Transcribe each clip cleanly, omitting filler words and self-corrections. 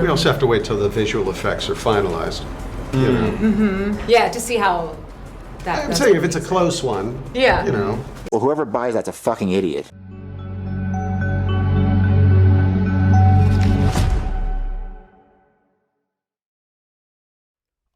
We also have to wait till the visual effects are finalized. You know? Yeah, to see how I'm saying if it's a close one, yeah. you know. Well, whoever buys that's a fucking idiot.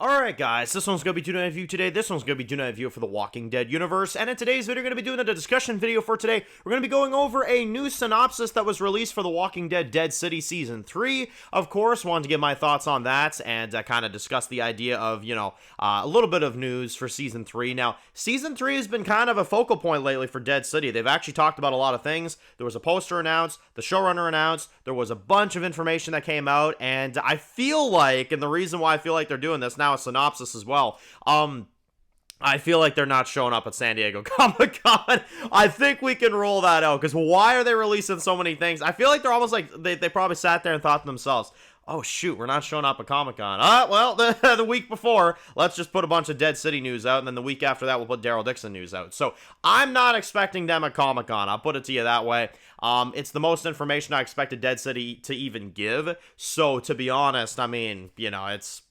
Alright guys, this one's going to be doing a review today, this one's going to be doing a review for the Walking Dead universe, and in today's video we're going to be doing a discussion video for today. We're going to be going over a new synopsis that was released for the Walking Dead Dead City Season 3. Of course, wanted to give my thoughts on that and kind of discuss the idea of, you know, a little bit of news for Season 3. Now, Season 3 has been kind of a focal point lately for Dead City. They've actually talked about a lot of things. There was a poster announced, the showrunner announced, there was a bunch of information that came out, and I feel like, and the reason why I feel like they're doing this now, a synopsis as well, I feel like they're not showing up at San Diego Comic-Con. I think we can roll that out, because why are they releasing so many things? I feel like they're almost like, they probably sat there and thought to themselves, oh shoot, we're not showing up at Comic-Con. Well, the week before, let's just put a bunch of Dead City news out, and then the week after that, we'll put Daryl Dixon news out. So, I'm not expecting them at Comic-Con, I'll put it to you that way. It's the most information I expected Dead City to even give, so to be honest, I mean, you know, it's,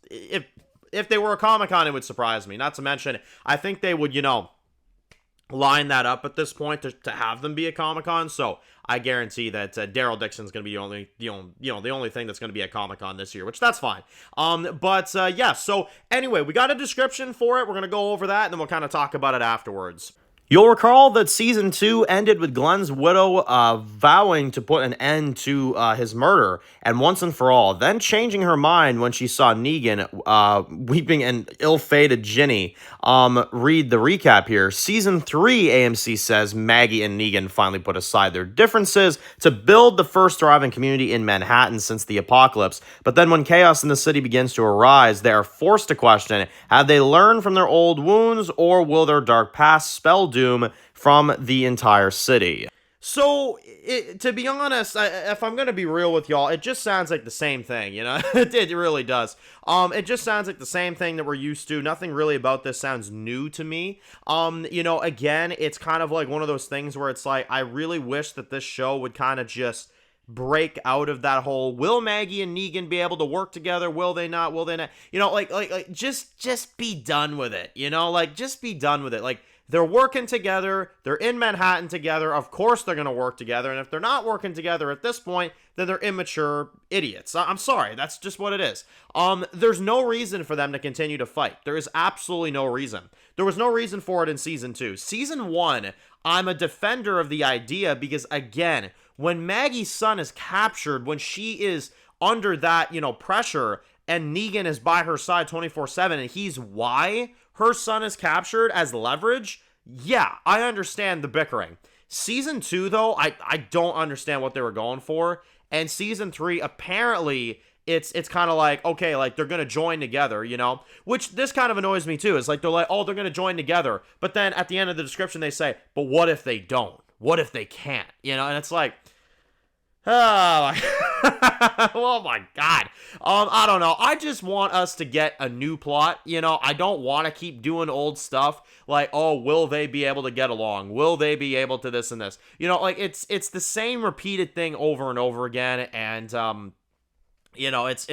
if they were a Comic-Con, it would surprise me. Not to mention, I think they would, you know, line that up at this point to have them be a Comic-Con. So I guarantee that Daryl Dixon's going to be the only thing that's going to be at Comic-Con this year, which that's fine. Yeah. So anyway, we got a description for it. We're going to go over that, and then we'll kind of talk about it afterwards. You'll recall that Season 2 ended with Glenn's widow vowing to put an end to his murder, and once and for all, then changing her mind when she saw Negan weeping and ill-fated Ginny. Read the recap here. Season 3, AMC says Maggie and Negan finally put aside their differences to build the first thriving community in Manhattan since the apocalypse, but then when chaos in the city begins to arise, they are forced to question, have they learned from their old wounds, or will their dark past spell doom from the entire city? So, to be honest, if I'm going to be real with y'all, it just sounds like the same thing, you know? It really does. It just sounds like the same thing that we're used to. Nothing really about this sounds new to me. You know, again, it's kind of like one of those things where it's like, I really wish that this show would kind of just break out of that whole, will Maggie and Negan be able to work together? Will they not? Will they not? You know, like just be done with it, you know? Like, just be done with it. Like, they're working together, they're in Manhattan together, of course they're going to work together, and if they're not working together at this point, then they're immature idiots. I'm sorry, that's just what it is. There's no reason for them to continue to fight. There is absolutely no reason. There was no reason for it in Season 2. Season 1, I'm a defender of the idea because, again, when Maggie's son is captured, when she is under that, you know, pressure, and Negan is by her side 24/7, and he's why her son is captured as leverage, yeah, I understand the bickering. Season 2, though, I don't understand what they were going for. And Season 3, apparently, it's kind of like, okay, like, they're going to join together, you know? Which, this kind of annoys me, too. It's like, they're like, oh, they're going to join together. But then, at the end of the description, they say, but what if they don't? What if they can't? You know, and it's like, oh, oh my God. I don't know. I just want us to get a new plot. You know, I don't want to keep doing old stuff like, oh, will they be able to get along? Will they be able to this and this? You know, like it's the same repeated thing over and over again. And, you know, it's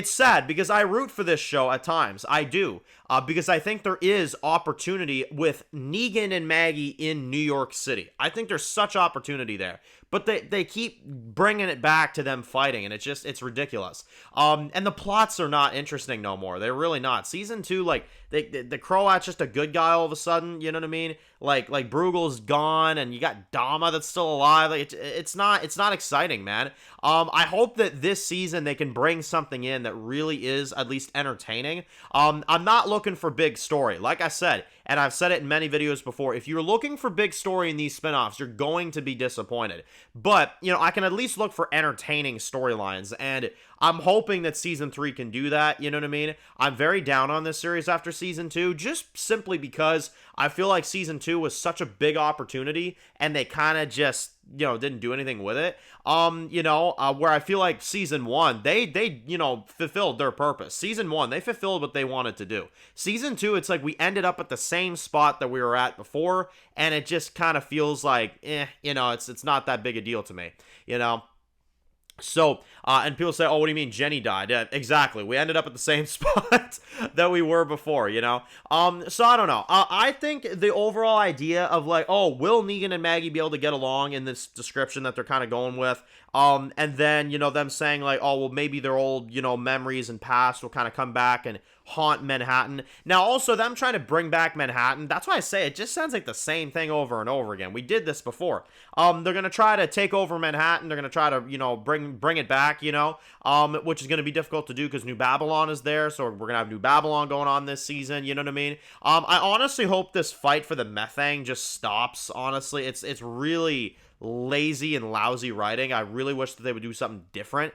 sad because I root for this show at times. I do. Because I think there is opportunity with Negan and Maggie in New York City. I think there's such opportunity there. But they keep bringing it back to them fighting, and it's ridiculous. And the plots are not interesting no more. They're really not. Season 2, like, the Croat's just a good guy all of a sudden, you know what I mean? Like Bruegel's gone, and you got Dama that's still alive. Like, it's not exciting, man. I hope that this season they can bring something in that really is at least entertaining. I'm not looking for big story. Like I said, and I've said it in many videos before, if you're looking for big story in these spinoffs, you're going to be disappointed. But, you know, I can at least look for entertaining storylines, and I'm hoping that Season 3 can do that, you know what I mean? I'm very down on this series after Season 2, just simply because I feel like Season 2 was such a big opportunity, and they kind of just, you know, didn't do anything with it. You know, where I feel like Season 1, they, you know, fulfilled their purpose. Season 1, they fulfilled what they wanted to do. Season 2, it's like we ended up at the same spot that we were at before, and it just kind of feels like, you know, it's not that big a deal to me, you know? So, And people say, oh, what do you mean Jenny died? Yeah, exactly. We ended up at the same spot that we were before, you know? So I don't know. I think the overall idea of like, oh, will Negan and Maggie be able to get along in this description that they're kind of going with? And then, you know, them saying like, oh, well, maybe their old, you know, memories and past will kind of come back and haunt Manhattan. Now, also, them trying to bring back Manhattan, that's why I say it just sounds like the same thing over and over again. We did this before. They're going to try to take over Manhattan. They're going to try to, you know, bring it back, you know, which is going to be difficult to do because New Babylon is there, so we're going to have New Babylon going on this season, you know what I mean? I honestly hope this fight for the methane just stops, honestly. It's really lazy and lousy writing. I really wish that they would do something different.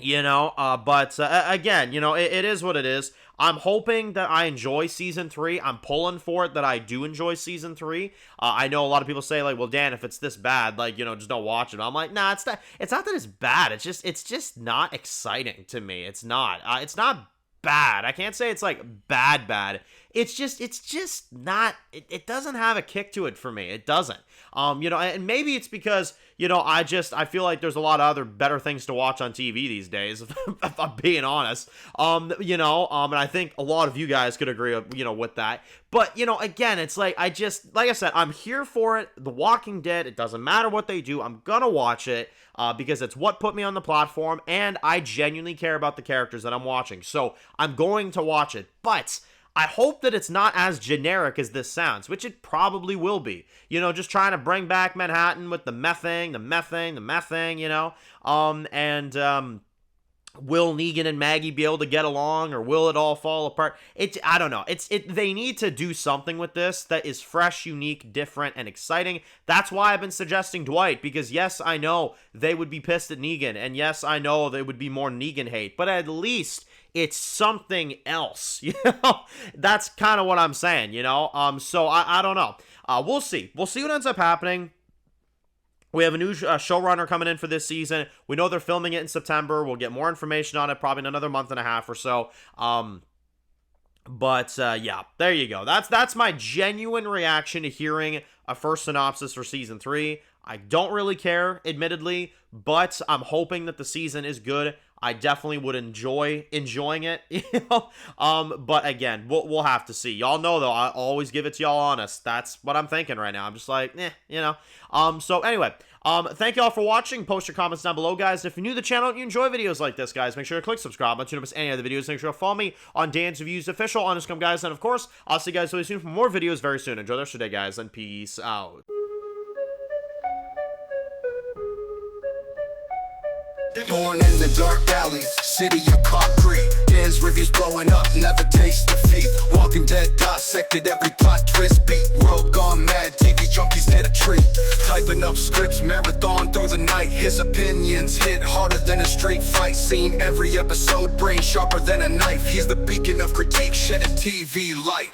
You know, but again, you know, it is what it is. I'm hoping that I enjoy season 3. I'm pulling for it that I do enjoy season 3. I know a lot of people say like, well, Dan, if it's this bad, like, you know, just don't watch it. I'm like, nah, it's not that it's bad. It's just not exciting to me. It's not bad. I can't say it's like bad. It's just not, it doesn't have a kick to it for me. It doesn't. You know, and maybe it's because, you know, I feel like there's a lot of other better things to watch on TV these days, if I'm being honest. You know, and I think a lot of you guys could agree, you know, with that. But, you know, again, it's like, like I said, I'm here for it. The Walking Dead, it doesn't matter what they do. I'm gonna watch it. Because it's what put me on the platform, and I genuinely care about the characters that I'm watching. So I'm going to watch it, but I hope that it's not as generic as this sounds, which it probably will be. You know, just trying to bring back Manhattan with the methane, you know, will Negan and Maggie be able to get along, or will it all fall apart? I don't know. They need to do something with this that is fresh, unique, different, and exciting. That's why I've been suggesting Dwight, because yes, I know they would be pissed at Negan, and yes, I know there would be more Negan hate, but at least it's something else, you know? That's kind of what I'm saying, you know? So I don't know. We'll see. We'll see what ends up happening. We have a new showrunner coming in for this season. We know they're filming it in September. We'll get more information on it probably in another month and a half or so. Yeah, there you go. That's my genuine reaction to hearing a first synopsis for season 3. I don't really care, admittedly, but I'm hoping that the season is good. I definitely would enjoying it, you know. But again, we'll have to see. Y'all know though, I always give it to y'all honest. That's what I'm thinking right now. I'm just like, you know. So anyway, thank y'all for watching. Post your comments down below, guys. If you're new to the channel and you enjoy videos like this, guys, make sure to click subscribe so you don't miss any other videos. Make sure to follow me on Dan's Reviews Official on Instagram, guys. And of course, I'll see you guys really soon for more videos very soon. Enjoy the rest of your day, guys, and peace out. Born in the dark alleys, city of concrete. Dan's reviews blowing up, never taste defeat. Walking Dead dissected every plot twist. Beat world gone mad, TV junkies hit a treat. Typing up scripts, marathon through the night. His opinions hit harder than a street fight scene. Every episode, brain sharper than a knife. He's the beacon of critique, shedding TV light.